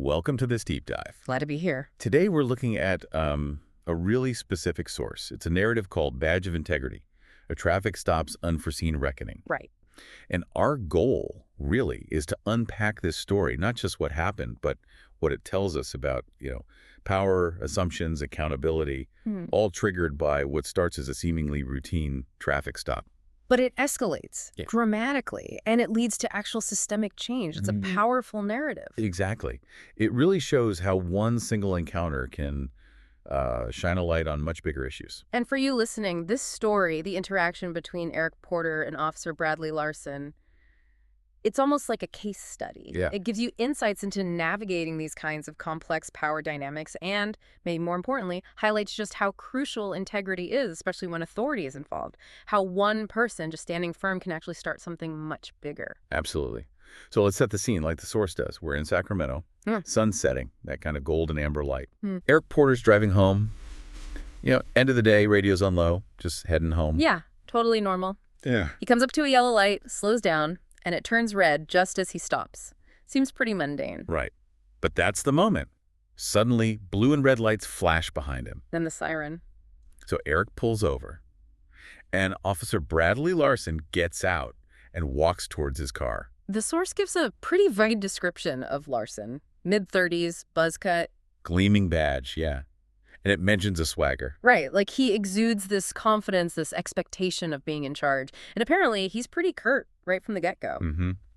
Welcome to this deep dive. Glad to be here. Today we're looking at a really specific source. It's a narrative called Badge of Integrity, a traffic stop's unforeseen reckoning. Right. And our goal really is to unpack this story, not just what happened, but what it tells us about, power, assumptions, accountability, all triggered by what starts as a seemingly routine traffic stop. But it escalates dramatically, and it leads to actual systemic change. It's a powerful narrative. Exactly. It really shows how one single encounter can shine a light on much bigger issues. And for you listening, this story, the interaction between Eric Porter and Officer Bradley Larson, it's almost like a case study. Yeah. It gives you insights into navigating these kinds of complex power dynamics and, maybe more importantly, highlights just how crucial integrity is, especially when authority is involved. How one person just standing firm can actually start something much bigger. Absolutely. So let's set the scene like the source does. We're in Sacramento, sun setting, that kind of golden amber light. Eric Porter's driving home. End of the day, radio's on low, just heading home. Yeah, totally normal. Yeah. He comes up to a yellow light, slows down, and it turns red just as he stops. Seems pretty mundane. Right. But that's the moment. Suddenly, blue and red lights flash behind him. Then the siren. So Eric pulls over, and Officer Bradley Larson gets out and walks towards his car. The source gives a pretty vague description of Larson. Mid-30s, buzz cut. Gleaming badge, yeah. And it mentions a swagger. Right, like he exudes this confidence, this expectation of being in charge. And apparently he's pretty curt right from the get-go.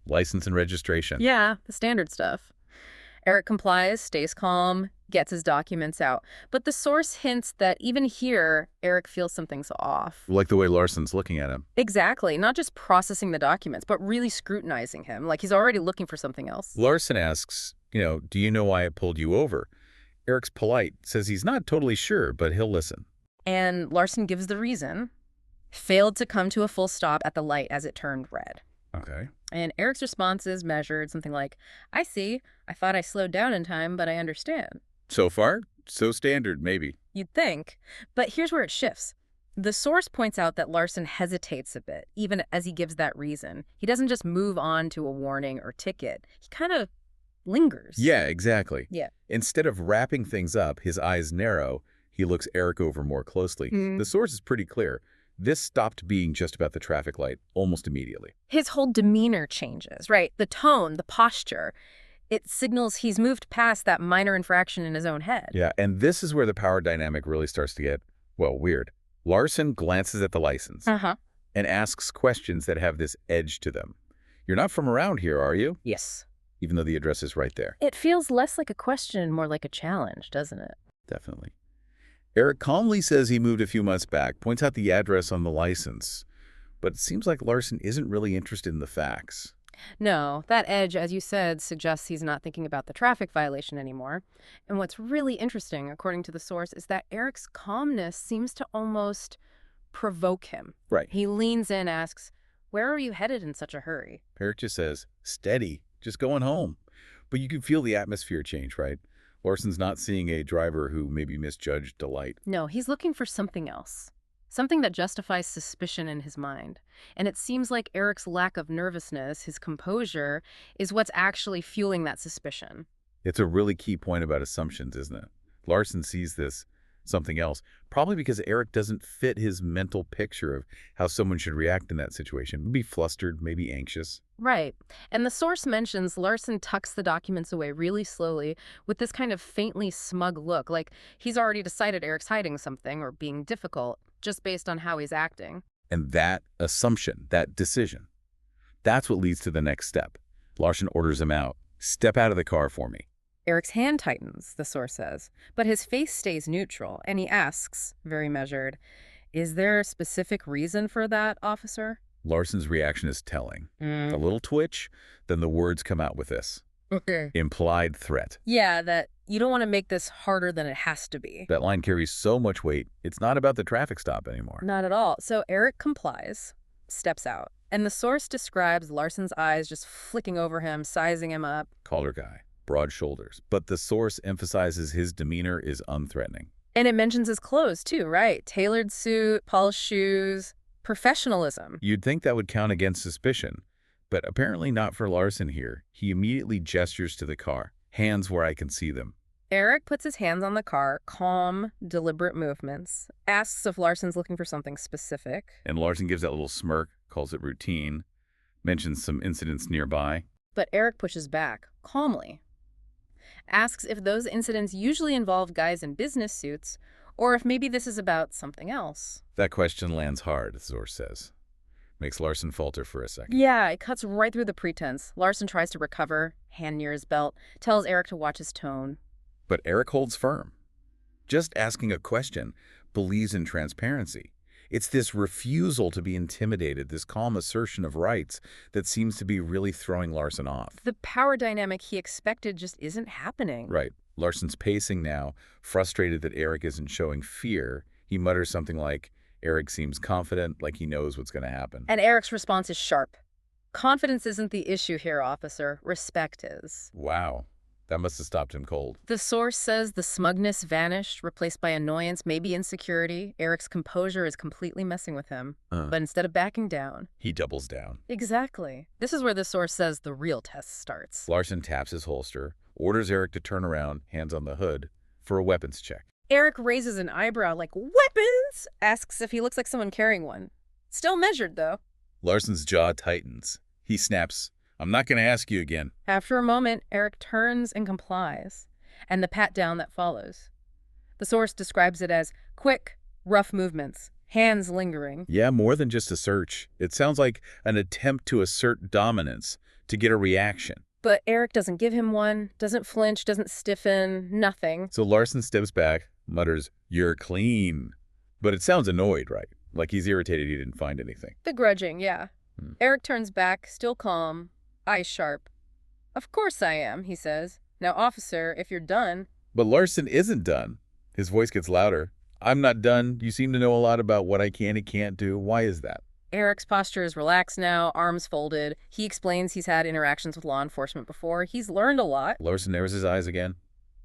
License and registration. Yeah, the standard stuff. Eric complies, stays calm, gets his documents out. But the source hints that even here, Eric feels something's off. Like the way Larson's looking at him. Exactly. Not just processing the documents, but really scrutinizing him. Like he's already looking for something else. Larson asks, do you know why I pulled you over? Eric's polite, says he's not totally sure, but he'll listen. And Larson gives the reason. Failed to come to a full stop at the light as it turned red. Okay. And Eric's response is measured, something like, I see. I thought I slowed down in time, but I understand. So far, so standard, maybe. You'd think. But here's where it shifts. The source points out that Larson hesitates a bit, even as he gives that reason. He doesn't just move on to a warning or ticket. He kind of lingers. Yeah, exactly. Yeah. Instead of wrapping things up, his eyes narrow, he looks Eric over more closely. The source is pretty clear. This stopped being just about the traffic light almost immediately. His whole demeanor changes, right? The tone, the posture. It signals he's moved past that minor infraction in his own head. Yeah, and this is where the power dynamic really starts to get, weird. Larson glances at the license and asks questions that have this edge to them. You're not from around here, are you? Yes. Even though the address is right there. It feels less like a question, more like a challenge, doesn't it? Definitely. Eric calmly says he moved a few months back, points out the address on the license, but it seems like Larson isn't really interested in the facts. No, that edge, as you said, suggests he's not thinking about the traffic violation anymore. And what's really interesting, according to the source, is that Eric's calmness seems to almost provoke him. Right. He leans in, asks, where are you headed in such a hurry? Eric just says, steady, just going home. But you can feel the atmosphere change, right? Larson's not seeing a driver who maybe misjudged delight. No, he's looking for something else. Something that justifies suspicion in his mind. And it seems like Eric's lack of nervousness, his composure, is what's actually fueling that suspicion. It's a really key point about assumptions, isn't it? Larson sees this something else, probably because Eric doesn't fit his mental picture of how someone should react in that situation. Maybe flustered, maybe anxious. Right. And the source mentions Larson tucks the documents away really slowly with this kind of faintly smug look, like he's already decided Eric's hiding something or being difficult, just based on how he's acting. And that assumption, that decision, that's what leads to the next step. Larson orders him out. Step out of the car for me. Eric's hand tightens, the source says, but his face stays neutral, and he asks, very measured, is there a specific reason for that, officer? Larson's reaction is telling. A little twitch, then the words come out with this. Okay. Implied threat. Yeah, that you don't want to make this harder than it has to be. That line carries so much weight, it's not about the traffic stop anymore. Not at all. So Eric complies, steps out, and the source describes Larson's eyes just flicking over him, sizing him up. Collar guy, broad shoulders. But the source emphasizes his demeanor is unthreatening. And it mentions his clothes too, right? Tailored suit, polished shoes, professionalism. You'd think that would count against suspicion, but apparently not for Larson here. He immediately gestures to the car. Hands where I can see them. Eric puts his hands on the car, calm, deliberate movements, asks if Larson's looking for something specific. And Larson gives that little smirk, calls it routine, mentions some incidents nearby. But Eric pushes back, calmly. Asks if those incidents usually involve guys in business suits, or if maybe this is about something else. That question lands hard, Zor says. Makes Larson falter for a second. Yeah, it cuts right through the pretense. Larson tries to recover, hand near his belt, tells Eric to watch his tone. But Eric holds firm. Just asking a question, believes in transparency. It's this refusal to be intimidated, this calm assertion of rights that seems to be really throwing Larson off. The power dynamic he expected just isn't happening. Right. Larson's pacing now, frustrated that Eric isn't showing fear. He mutters something like, Eric seems confident, like he knows what's going to happen. And Eric's response is sharp. Confidence isn't the issue here, officer. Respect is. Wow. That must have stopped him cold. The source says the smugness vanished, replaced by annoyance, maybe insecurity. Eric's composure is completely messing with him. But instead of backing down, he doubles down. Exactly. This is where the source says the real test starts. Larson taps his holster, orders Eric to turn around, hands on the hood, for a weapons check. Eric raises an eyebrow like, weapons? Asks if he looks like someone carrying one. Still measured, though. Larson's jaw tightens. He snaps, I'm not going to ask you again. After a moment, Eric turns and complies, and the pat-down that follows. The source describes it as quick, rough movements, hands lingering. Yeah, more than just a search. It sounds like an attempt to assert dominance, to get a reaction. But Eric doesn't give him one, doesn't flinch, doesn't stiffen, nothing. So Larson steps back, mutters, you're clean. But it sounds annoyed, right? Like he's irritated he didn't find anything. Begrudging, yeah. Eric turns back, still calm, eyes sharp. Of course I am, he says. Now, officer, if you're done. But Larson isn't done. His voice gets louder. I'm not done. You seem to know a lot about what I can and can't do. Why is that? Eric's posture is relaxed now, arms folded. He explains he's had interactions with law enforcement before. He's learned a lot. Larson narrows his eyes again,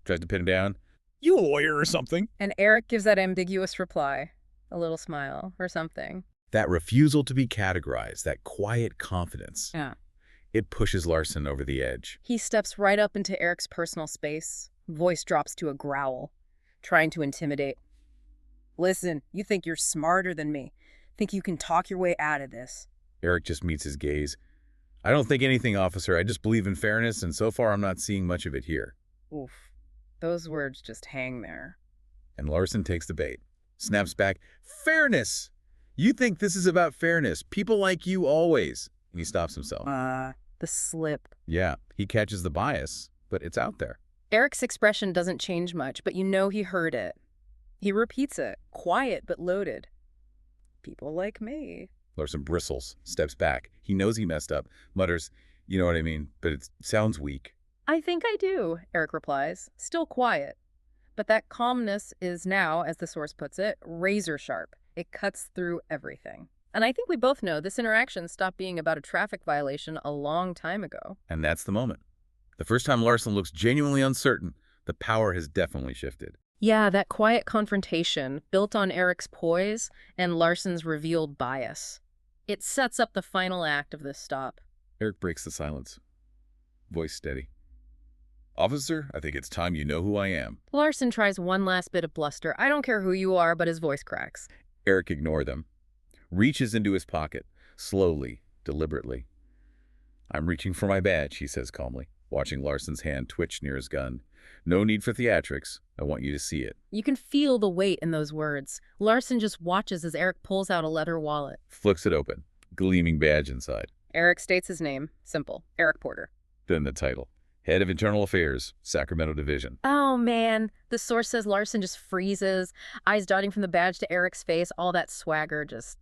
tries to pin him down. You a lawyer or something? And Eric gives that ambiguous reply. A little smile or something. That refusal to be categorized, that quiet confidence. Yeah. It pushes Larson over the edge. He steps right up into Eric's personal space. Voice drops to a growl, trying to intimidate. Listen, you think you're smarter than me. Think you can talk your way out of this. Eric just meets his gaze. I don't think anything, officer. I just believe in fairness, and so far I'm not seeing much of it here. Oof. Those words just hang there. And Larson takes the bait. Snaps back. Fairness! You think this is about fairness. People like you always. And he stops himself. The slip. Yeah, he catches the bias, but it's out there. Eric's expression doesn't change much, but you know he heard it. He repeats it, quiet but loaded. People like me. Larson bristles, steps back. He knows he messed up, mutters, you know what I mean, but it sounds weak. I think I do, Eric replies, still quiet. But that calmness is now, as the source puts it, razor sharp. It cuts through everything. And I think we both know this interaction stopped being about a traffic violation a long time ago. And that's the moment. The first time Larson looks genuinely uncertain, the power has definitely shifted. Yeah, that quiet confrontation, built on Eric's poise and Larson's revealed bias. It sets up the final act of this stop. Eric breaks the silence. Voice steady. Officer, I think it's time you know who I am. Larson tries one last bit of bluster. I don't care who you are, but his voice cracks. Eric ignores them. Reaches into his pocket, slowly, deliberately. I'm reaching for my badge, he says calmly, watching Larson's hand twitch near his gun. No need for theatrics. I want you to see it. You can feel the weight in those words. Larson just watches as Eric pulls out a leather wallet. Flicks it open, gleaming badge inside. Eric states his name. Simple. Eric Porter. Then the title. Head of Internal Affairs, Sacramento Division. Oh, man. The source says Larson just freezes, eyes darting from the badge to Eric's face, all that swagger just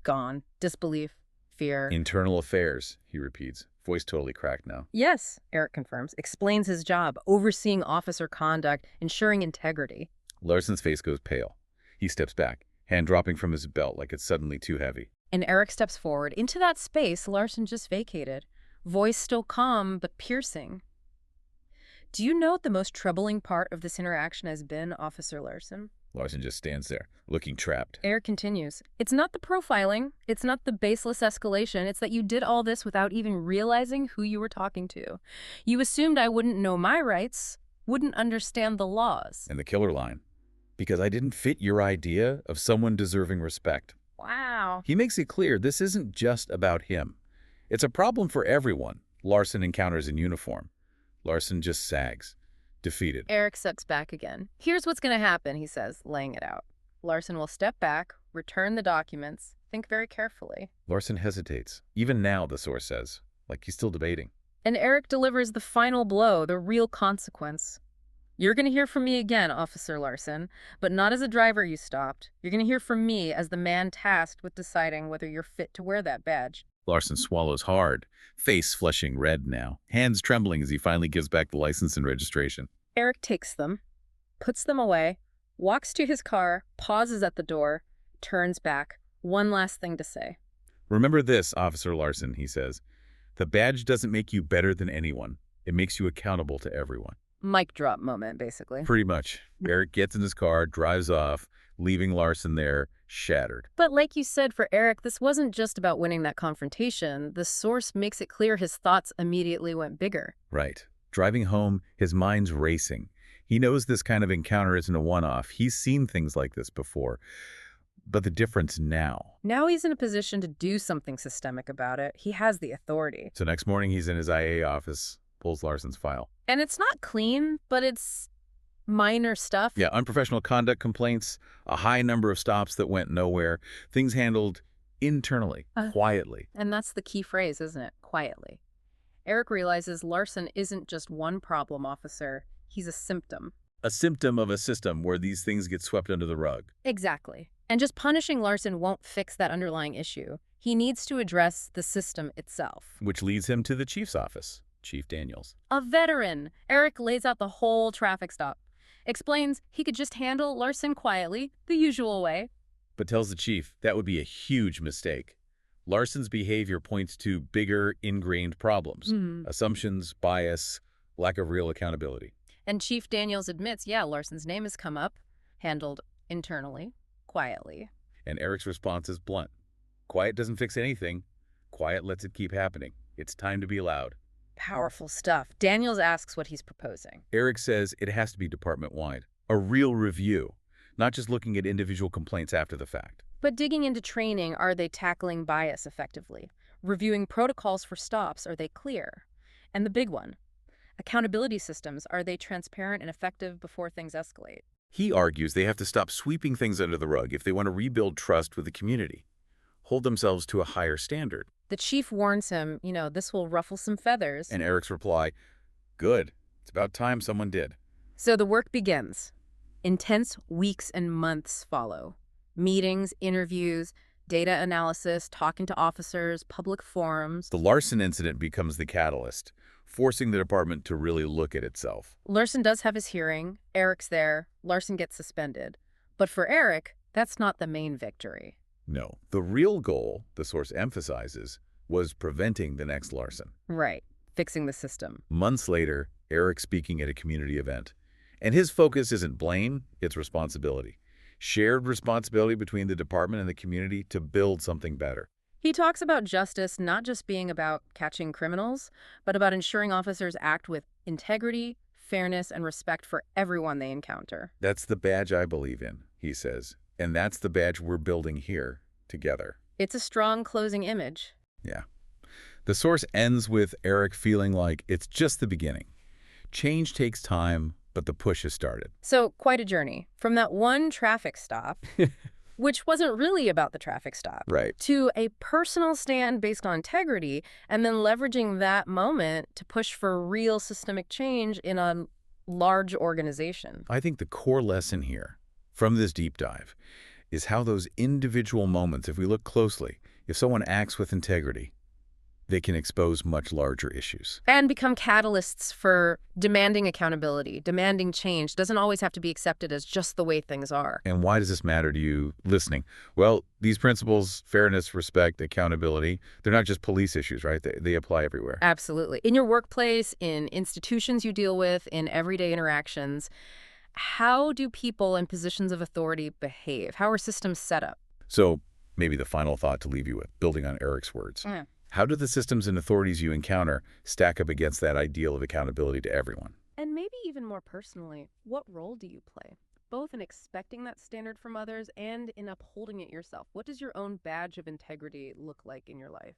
gone. Disbelief, fear. Internal Affairs, he repeats, voice totally cracked now. Yes, Eric confirms. Explains his job, overseeing officer conduct, ensuring integrity. Larson's face goes pale. He steps back, hand dropping from his belt like it's suddenly too heavy. And Eric steps forward into that space Larson just vacated. Voice still calm, but piercing. Do you know what the most troubling part of this interaction has been, Officer Larson? Larson just stands there, looking trapped. Eric continues. It's not the profiling. It's not the baseless escalation. It's that you did all this without even realizing who you were talking to. You assumed I wouldn't know my rights, wouldn't understand the laws. And the killer line, because I didn't fit your idea of someone deserving respect. Wow. He makes it clear this isn't just about him. It's a problem for everyone Larson encounters in uniform. Larson just sags, defeated. Eric sucks back again. Here's what's going to happen, he says, laying it out. Larson will step back, return the documents, think very carefully. Larson hesitates. Even now, the source says, like he's still debating. And Eric delivers the final blow, the real consequence. You're going to hear from me again, Officer Larson, but not as a driver you stopped. You're going to hear from me as the man tasked with deciding whether you're fit to wear that badge. Larson swallows hard, face flushing red now, hands trembling as he finally gives back the license and registration. Eric takes them, puts them away, walks to his car, pauses at the door, turns back. One last thing to say. Remember this, Officer Larson, he says. The badge doesn't make you better than anyone. It makes you accountable to everyone. Mic drop moment, basically. Pretty much. Eric gets in his car, drives off, leaving Larson there, shattered. But like you said, for Eric, this wasn't just about winning that confrontation. The source makes it clear his thoughts immediately went bigger. Right. Driving home, his mind's racing. He knows this kind of encounter isn't a one-off. He's seen things like this before. But the difference now. Now he's in a position to do something systemic about it. He has the authority. So next morning, he's in his IA office, pulls Larson's file. And it's not clean, but it's minor stuff. Yeah, unprofessional conduct complaints, a high number of stops that went nowhere, things handled internally, quietly. And that's the key phrase, isn't it? Quietly. Eric realizes Larson isn't just one problem officer. He's a symptom. A symptom of a system where these things get swept under the rug. Exactly. And just punishing Larson won't fix that underlying issue. He needs to address the system itself. Which leads him to the chief's office, Chief Daniels. A veteran. Eric lays out the whole traffic stop. Explains he could just handle Larson quietly, the usual way. But tells the chief that would be a huge mistake. Larson's behavior points to bigger, ingrained problems. Assumptions, bias, lack of real accountability. And Chief Daniels admits, yeah, Larson's name has come up, handled internally, quietly. And Eric's response is blunt. Quiet doesn't fix anything. Quiet lets it keep happening. It's time to be loud. Powerful stuff. Daniels asks what he's proposing. Eric says it has to be department-wide. A real review, not just looking at individual complaints after the fact. But digging into training, are they tackling bias effectively? Reviewing protocols for stops, are they clear? And the big one, accountability systems, are they transparent and effective before things escalate? He argues they have to stop sweeping things under the rug if they want to rebuild trust with the community, hold themselves to a higher standard. The chief warns him, this will ruffle some feathers. And Eric's reply, good. It's about time someone did. So the work begins. Intense weeks and months follow. Meetings, interviews, data analysis, talking to officers, public forums. The Larson incident becomes the catalyst, forcing the department to really look at itself. Larson does have his hearing. Eric's there. Larson gets suspended. But for Eric, that's not the main victory. No. The real goal, the source emphasizes, was preventing the next Larson. Right. Fixing the system. Months later, Eric's speaking at a community event. And his focus isn't blame, it's responsibility. Shared responsibility between the department and the community to build something better. He talks about justice not just being about catching criminals, but about ensuring officers act with integrity, fairness, and respect for everyone they encounter. That's the badge I believe in, he says. And that's the badge we're building here, together. It's a strong closing image. Yeah. The source ends with Eric feeling like it's just the beginning. Change takes time, but the push has started. So, quite a journey. From that one traffic stop, which wasn't really about the traffic stop, Right. to a personal stand based on integrity, and then leveraging that moment to push for real systemic change in a large organization. I think the core lesson here from this deep dive is how those individual moments, if we look closely, if someone acts with integrity, they can expose much larger issues. And become catalysts for demanding accountability, demanding change. Doesn't always have to be accepted as just the way things are. And why does this matter to you listening? Well, these principles, fairness, respect, accountability, they're not just police issues, right? They apply everywhere. Absolutely. In your workplace, in institutions you deal with, in everyday interactions. how do people in positions of authority behave? How are systems set up? So maybe the final thought to leave you with, building on Eric's words. How do the systems and authorities you encounter stack up against that ideal of accountability to everyone? And maybe even more personally, what role do you play? Both in expecting that standard from others and in upholding it yourself. What does your own badge of integrity look like in your life?